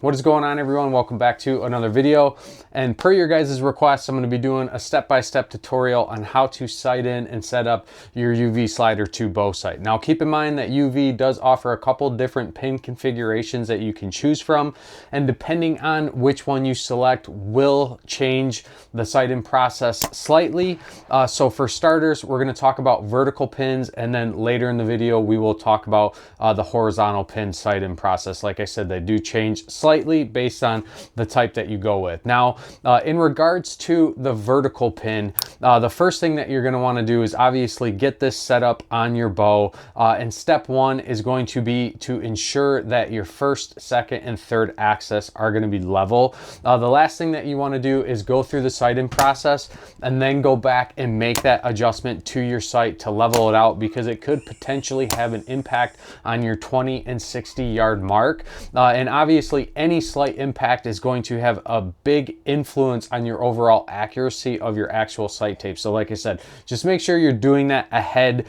What is going on, everyone? Welcome back to another video. And per your guys' request, I'm going to be doing a step-by-step tutorial on how to sight in and set up your UV slider 2 bow sight. Now keep in mind that UV does offer a couple different pin configurations that you can choose from, and depending on which one you select will change the sight in process slightly. So for starters, we're going to talk about vertical pins, and then later in the video we will talk about the horizontal pin sight in process. Like I said, they do change slightly based on the type that you go with. Now, in regards to the vertical pin, the first thing that you're going to want to do is obviously get this set up on your bow. And step one is going to be to ensure that your first, second, and third axis are going to be level. The last thing that you want to do is go through the sight-in process and then go back and make that adjustment to your sight to level it out, because it could potentially have an impact on your 20 and 60 yard mark. And obviously any slight impact is going to have a big influence on your overall accuracy of your actual sight tape. So like I said, just make sure you're doing that ahead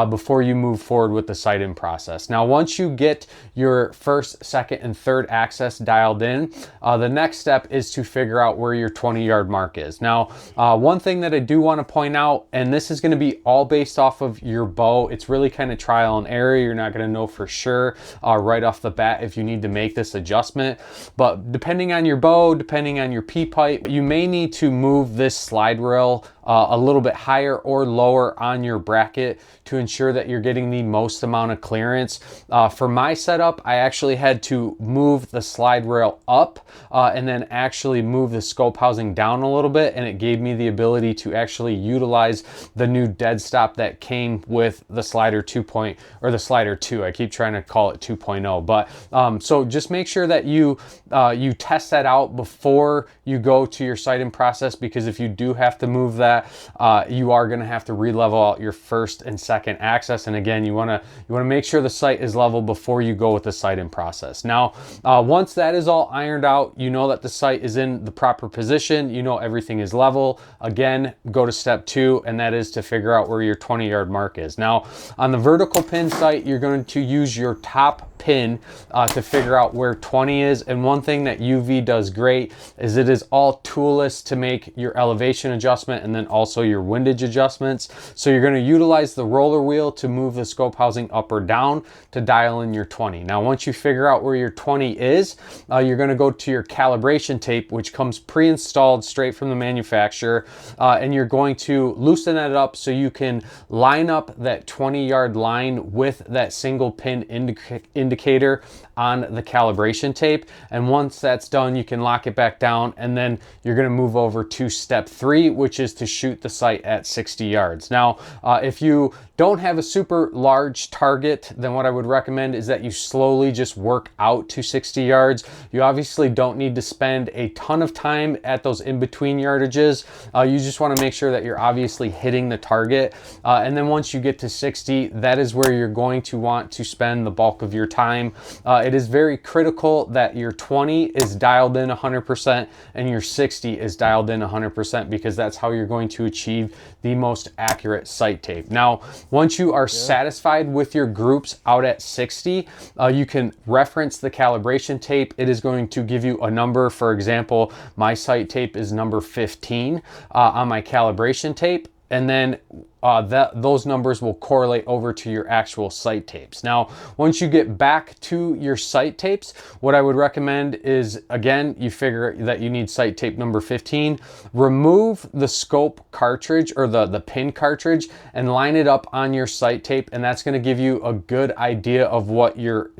before you move forward with the sight-in process. Now, once you get your first, second, and third axis dialed in, the next step is to figure out where your 20 yard mark is. Now, one thing that I do want to point out, and this is going to be all based off of your bow, it's really kind of trial and error. You're not going to know for sure right off the bat if you need to make this adjustment. But depending on your bow, depending on your P-pipe, you may need to move this slide rail a little bit higher or lower on your bracket to ensure that you're getting the most amount of clearance. For my setup, I actually had to move the slide rail up and then actually move the scope housing down a little bit, and it gave me the ability to actually utilize the new dead stop that came with the slider 2. Or the slider 2. I keep trying to call it 2.0, but so just make sure that you test that out before you go to your sight-in process, because if you do have to move that, you are going to have to re-level out your first and second axis. And again, you want to make sure the sight is level before you go with the sight-in process. Now, once that is all ironed out, you know that the sight is in the proper position, you know everything is level. Again, go to step 2, and that is to figure out where your 20 yard mark is. Now, on the vertical pin sight, you're going to use your top pin to figure out where 20 is. And one thing that UV does great is it is all toolless to make your elevation adjustment and then also your windage adjustments. So you're going to utilize the roller wheel to move the scope housing up or down to dial in your 20. Now, once you figure out where your 20 is, you're going to go to your calibration tape, which comes pre-installed straight from the manufacturer, and you're going to loosen that up so you can line up that 20 yard line with that single pin indicator on the calibration tape. And once that's done, you can lock it back down, and then you're going to move over to step 3, which is to shoot the sight at 60 yards. Now, if you don't have a super large target, then what I would recommend is that you slowly just work out to 60 yards. You obviously don't need to spend a ton of time at those in-between yardages. You just want to make sure that you're obviously hitting the target. And then once you get to 60, that is where you're going to want to spend the bulk of your time. It is very critical that your 20 is dialed in 100% and your 60 is dialed in 100%, because that's how you're going to achieve the most accurate sight tape. Now, once you are satisfied with your groups out at 60, you can reference the calibration tape. It is going to give you a number. For example, my sight tape is number 15 on my calibration tape. And then those numbers will correlate over to your actual sight tapes. Now, once you get back to your sight tapes, what I would recommend is, again, you figure that you need sight tape number 15, remove the scope cartridge or the pin cartridge and line it up on your sight tape, and that's going to give you a good idea of what your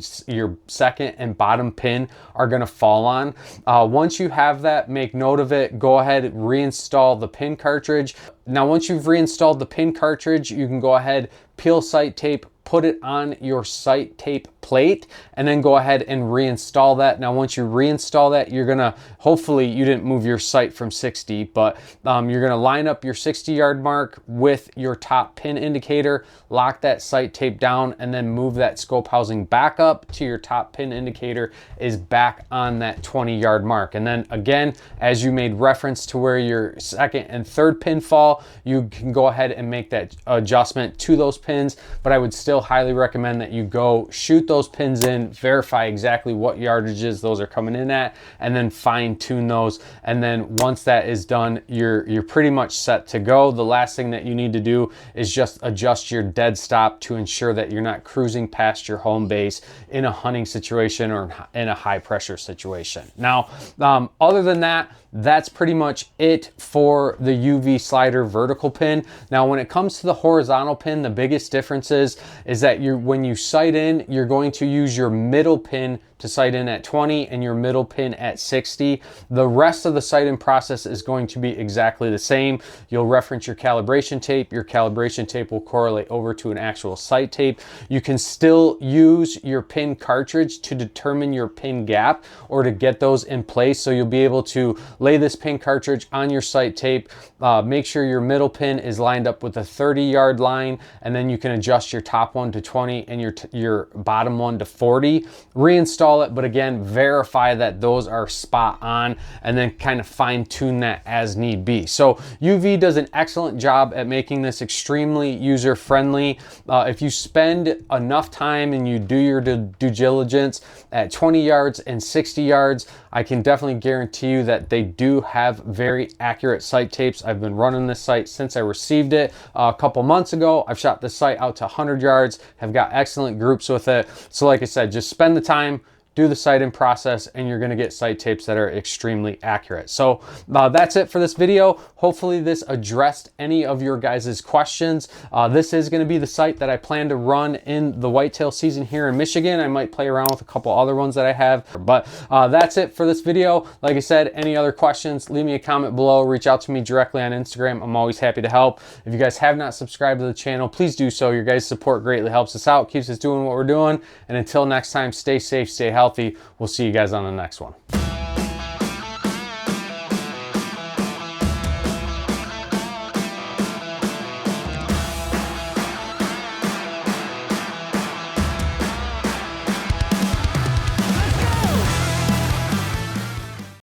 second and bottom pin are going to fall on. Once you have that, make note of it, go ahead and reinstall the pin cartridge. Now, once you've reinstalled the pin cartridge, you can go ahead, peel sight tape, put it on your sight tape plate, and then go ahead and reinstall that. Now, once you reinstall that, you're gonna, hopefully you didn't move your sight from 60, but you're gonna line up your 60 yard mark with your top pin indicator, lock that sight tape down, and then move that scope housing back up to your top pin indicator is back on that 20 yard mark. And then again, as you made reference to where your second and third pin fall, you can go ahead and make that adjustment to those pins, but I would still highly recommend that you go shoot those those pins in, verify exactly what yardages those are coming in at, and then fine tune those. And then once that is done, you're pretty much set to go. The last thing that you need to do is just adjust your dead stop to ensure that you're not cruising past your home base in a hunting situation or in a high pressure situation. Now, other than that, that's pretty much it for the UV slider vertical pin. Now, when it comes to the horizontal pin, the biggest difference is that when you sight in, you're going to use your middle pin to sight in at 20 and your middle pin at 60. The rest of the sight-in process is going to be exactly the same. You'll reference your calibration tape. Your calibration tape will correlate over to an actual sight tape. You can still use your pin cartridge to determine your pin gap or to get those in place. So you'll be able to lay this pin cartridge on your sight tape, make sure your middle pin is lined up with a 30-yard line, and then you can adjust your top one to 20 and your bottom one to 40. Reinstall it, but again, verify that those are spot on, and then kind of fine tune that as need be. So UV does an excellent job at making this extremely user friendly. If you spend enough time and you do your due diligence at 20 yards and 60 yards, I can definitely guarantee you that they do have very accurate sight tapes. I've been running this sight since I received it a couple months ago. I've shot this sight out to 100 yards, have got excellent groups with it. So like I said, just spend the time, do the sight-in process, and you're gonna get sight tapes that are extremely accurate. So that's it for this video. Hopefully this addressed any of your guys' questions. This is gonna be the sight that I plan to run in the whitetail season here in Michigan. I might play around with a couple other ones that I have, but that's it for this video. Like I said, any other questions, leave me a comment below, reach out to me directly on Instagram. I'm always happy to help. If you guys have not subscribed to the channel, please do so. Your guys' support greatly helps us out, keeps us doing what we're doing. And until next time, stay safe, stay healthy. We'll see you guys on the next one.